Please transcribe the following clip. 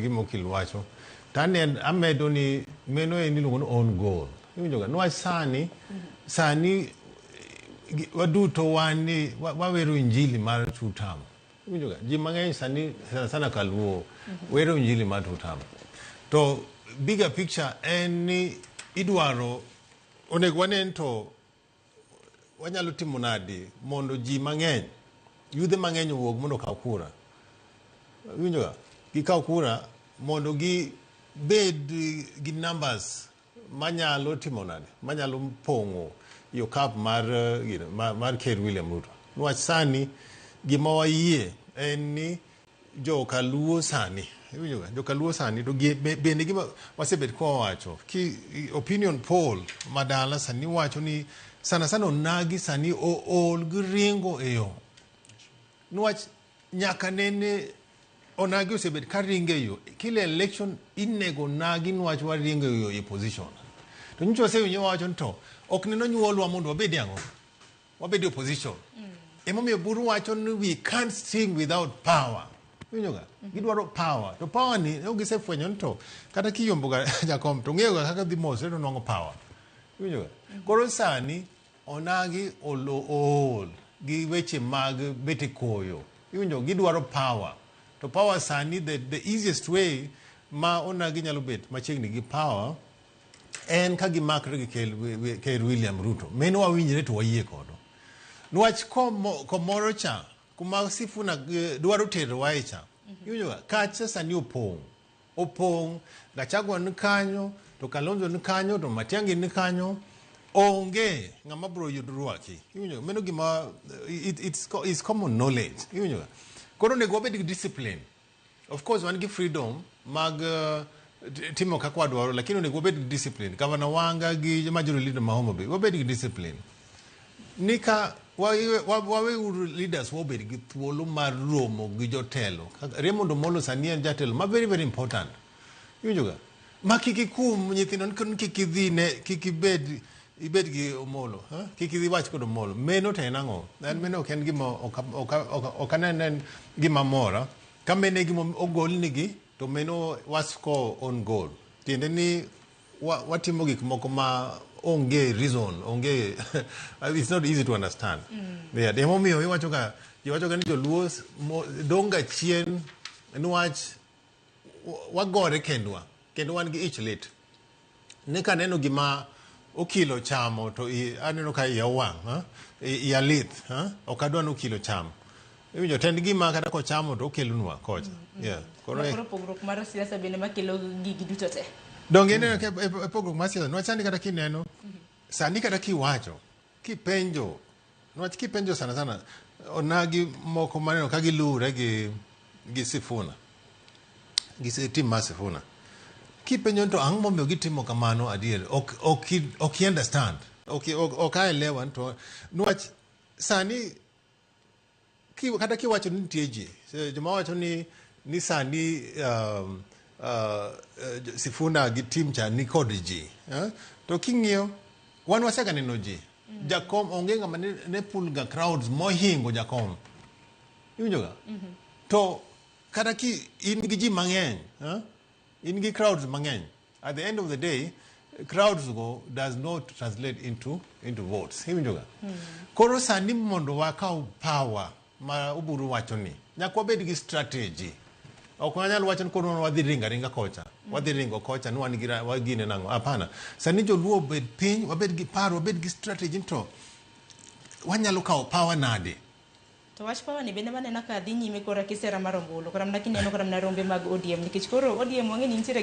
gimokil wacho tane amedo ni meno en iluongo ni own goal iwinjoga nwa sani waduto wani wawero injili mar tutam iwinjoga ji mang'eny sani sana kaluo wero injili mar tutam to bigger picture en ni idwaro onego wanen to wanyalo timo nadi mondo ji mang'eny yudhe mang'eny owuog mondo kaw kura winjoga gikaw kura mondo gibed gi numbers manyalo timo nadi manyalo pong'o yo kap mar Ker William Ruto nwach sani gima wayie en ni jokaluo sani winjoga jokaluo sani to bende gima wasebet kwa wacho ki opinion poll madala sani wacho ni sana onagi sani ool giringo eyo nwach nyaka nene onagi osebet ka ringo eyo kila election inego nagi nwach waringo eyo e position to nyicho wasewinjo wacho to ok neno nyuolwa mondo wabedi ang'o wabedi opposition emomiyo buru wacho ni we can't sing without power winjoga gidwaro power to power ni gisefwenyo to kata kiyomboga jakom to ng'eyoga kaka dhi mos to nwang'o power winjoga koro sani onagi ool gi weche mag bete koyo iwinjo gidwaro power to power sani the easiest way ma onagi nyalo bet machiegni gi power en ka gimakre gi Ker William Ruto meno wawinjre to wayie kodo nwach komoro cha kuma Sifuna dwaro tero wae cha iwinjoga kacha sani opong Gachagua ni kanyo to Kalonzo ni kanyo to Matiang'i ni kanyo onge ng'ama bro yudruaki iwinjoga meno gima it's common knowledge iwinjoga koro nego wabed gi discipline of course wan gi freedom mag timo kaka wadwaro lakini nego wabed gi discipline Gavana Wanga gi majority leader ma Homa Bay wabed gi discipline nika wawe leaders wabed gi thuolo mar romo gi jotelo Raymond Omolo sani en jatelo ma very very important iwinjoga ma kikikum nyithindo kikibed ibed gi Omolo kikidhi wach kod Omolo meno to en ang'o en meno ok en gima ok anen gima mora ka mene gima ogol nigi to meno wasko on goal tiende ni watimo gik moko ma onge reason onge it's not easy to understand emomiyo iwacho ga ni joluo donga chien nwach wagore kendo wan gi ich lit ne ka neno gima okilo chamo to aneno ka yawang yalith ok adwa no kilo chamo iwinjo tend gima kata ko chamo to okelunwa kocha koro pogruok mar siasa bende makelo gigi duto te donge ne pogruok mar siasa nwach sani kata kineno sani kata kiwacho kipenjo nwach kipenjo sana onagi moko maneno ka gilure gi Sifuna gi tim mar Sifuna kipenjo to ang'o momiyo gitimo kamano adier ok understand ok aelewa to nwach sani kata kiwacho ni nitie ji joma wacho ni sani Sifuna gi tim cha ni kod ji to king'iyo wan wasega neno ji jakom onge ng'ama ne pulga crowds mohingo jakom iwinjoga to kata ki in gi ji mang'eny in gi crowds mang'eny at the end of the day crowds go does not translate into votes iwinjoga koro sani mondo wakaw power ma uburu wacho ni nyaka wabed gi strategy ok wanyal wacho ni koro wadhi ringa kocha wadhi ringo kocha ni wan gi wagine nango hapana sani joluo bed piny wabed gi paro wabed gi strategy to wanyalo kaw power nade to wach power ni bende manena ka dhi nyime kora kisera mar ombulu kora mna kineno kora mna rombe mag ODM nikech koro ODM wang'e ni nitiere